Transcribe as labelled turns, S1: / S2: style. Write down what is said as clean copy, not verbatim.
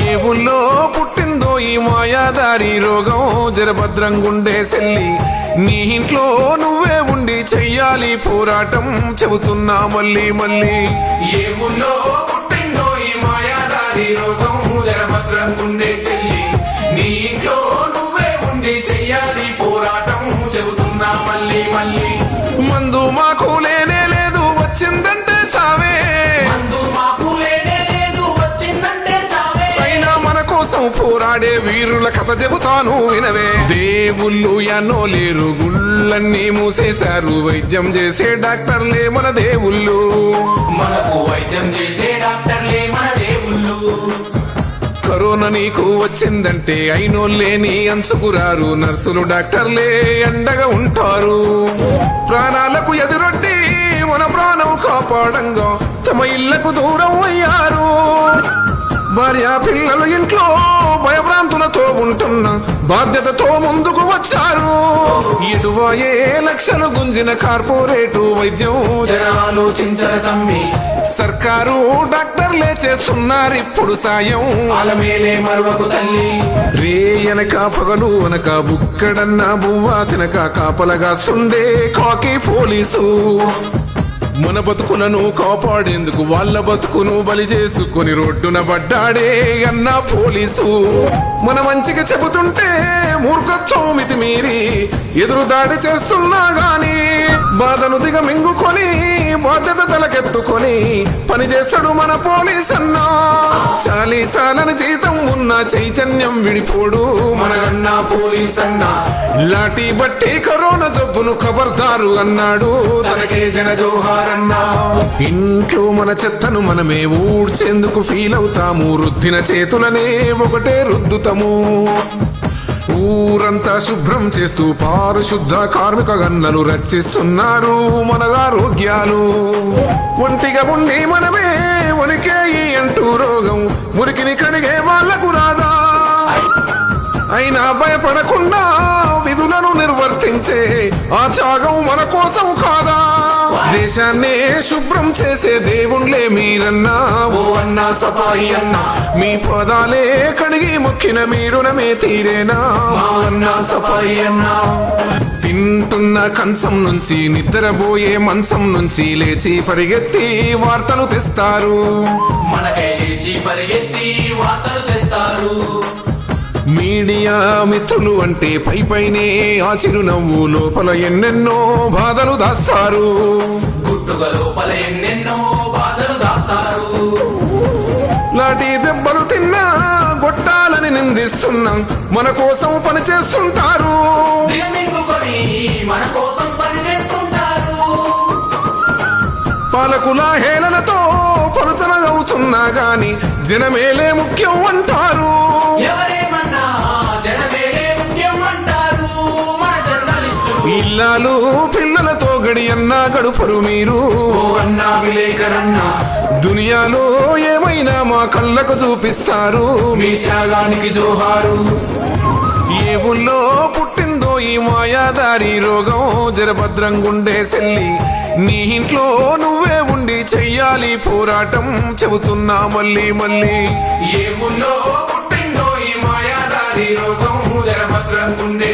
S1: ఏ ఊళ్ళో పుట్టిందో ఈ మాయాదారి రోగం, జరభద్రంగుండే సెల్లి నీ ఇంట్లో నువ్వే ఉండి చెయ్యాలి పోరాటం, చెబుతున్నా మళ్ళీ మళ్ళీ. ఏ ఊళ్ళో పుట్టిందో ఈ మాయాదారి రోగం, జరభద్రంగుండే చెల్లి నీ ఇంట్లో నువ్వే ఉండి చెయ్యాలి పోరాటం, చెబుతున్నా మళ్ళీ మళ్ళీ. మందు మాకు లేనే లేదు వచ్చిందంటే చావే, కోసం పోరాడే వీరుల కథ చెబుతాను వినవే. దేవుళ్ళు ఎన్నో లేరు, గుళ్ళన్నీ మూసేశారు, వైద్యం చేసే డాక్టర్లే మన దేవుళ్ళు,
S2: మనకు వైద్యం చేసే డాక్టర్లే మన దేవుళ్ళు.
S1: కరోనా నీకు వచ్చిందంటే అయినోళ్ళే నీ అంచుకురారు, నర్సులు డాక్టర్లే అండగా ఉంటారు. ప్రాణాలకు ఎదురొడ్డి మన ప్రాణం కాపాడంగా తమ ఇళ్లకు దూరం అయ్యారు. భార్య పిల్లలు ఇంట్లో భయభ్రాంతులతో ఉంటున్న బాధ్యతతో ముందుకు వచ్చారు. ఇటువాయే లక్షలు గుంజిన కార్పొరేటు వైద్యం
S2: ఆలోచించరు తమ్మి,
S1: సర్కారు డాక్టర్లే చేస్తున్నారు ఇప్పుడు సాయం,
S2: అలమేలే మరువకు తల్లి.
S1: రే ఎనక పగలు అనక బుక్కడన్న బువ్వ తినక కాపలగాస్తుండే కాకి పోలీసు. మన బతుకులను కాపాడేందుకు వాళ్ళ బతుకును బలి చేసుకుని రోడ్డున పడ్డాడే అన్న పోలీసు. మన మంచిగా చెబుతుంటే మూర్ఖత్వం మితి మీరి ఎదురు దాడి చేస్తున్నా గాని బాధను దిగమింగుకొని బాధ్యత తలకెత్తుకొని పని చేస్తాడు మన పోలీస్ అన్నా. చాలి చాలని జీతం ఉన్న చైతన్యం విడిపోడు
S2: మనగన్నా పోలీస్ అన్నా.
S1: లాఠీ బట్టి కరోనా జబ్బును ఖబర్దారు అన్నాడు
S2: తనకే జన జోహారన్నా.
S1: ఇంట్లో మన చెత్తను మనమే ఊడ్చేందుకు ఫీల్ అవుతాము, రుద్దిన చేతులనే ఒకటే రుద్దుతాము. ఊరంతా శుభ్రం చేస్తూ పారిశుద్ధ కార్మిక గన్నలు రచిస్తున్నారు మన ఆరోగ్యాలు. ఒంటిగా ఉండి మనమే ఉనికి అంటూ రోగం మురికిని కడిగే వాళ్లకు రాదా, అయినా భయపడకుండా విధులను నిర్వర్తించే ఆ త్యాగం మన కోసం కాదా. దేశాన్నే శుభ్రం చేసే దేవుళ్ళే మీరన్నా,
S2: ఓ అన్నా సపాయి అన్నా.
S1: మీ పదాలే కడిగి మొక్కిన మీరునమే తీరేనా,
S2: మా అన్నా సపాయి అన్నా.
S1: తింటున్న కంచం నుంచి నిద్రపోయే మంచం నుంచి లేచి పరిగెత్తి వార్తలు తెస్తారు,
S2: మనకై లేచి పరిగెత్తి వార్తలు తెస్తారు.
S1: మీడియా మిత్రులు అంటే పై పైనే ఆ చిరునవ్వు లోపల ఎన్నెన్నో బాధలు దాస్తారు,
S2: గుట్టుగా లోపల ఎన్నెన్నో బాధలు దాస్తారు.
S1: లాఠీ దెబ్బలు తిన్నా గొట్టాలని నిందిస్తున్నా మన కోసం పని చేస్తుంటారు,
S2: దిగమింగుకొని మన కోసం పని చేస్తుంటారు.
S1: పాలకుల హేళనతో పలుచనగవుతున్నా గాని జనమేలే ముఖ్యం అంటారు.
S2: ఎవరేమన్నా జనమేలే ముఖ్యం అంటారు మన జర్నలిస్టులు.
S1: ఇల్లాలు పిల్లలతో గడియన్నా గడుపరు మీరు,
S2: ఓ అన్నా విలేకరన్నా.
S1: దునియాలో ఏమైనా మా కళ్ళకు చూపిస్తారు
S2: మీ త్యాగానికి జోహారు.
S1: ఏ ఊళ్ళో పుట్టిందో ఈ మాయాదారి రోగం, జరభద్రంగుండే సెల్లి నీ ఇంట్లో నువ్వే ఉండి చెయ్యాలి పోరాటం, చెబుతున్నా మళ్ళీ మళ్ళీ.
S2: ఏ ఊళ్ళో పుట్టిందో ఈ మాయాదారి రోగం, జరభద్రంగుండే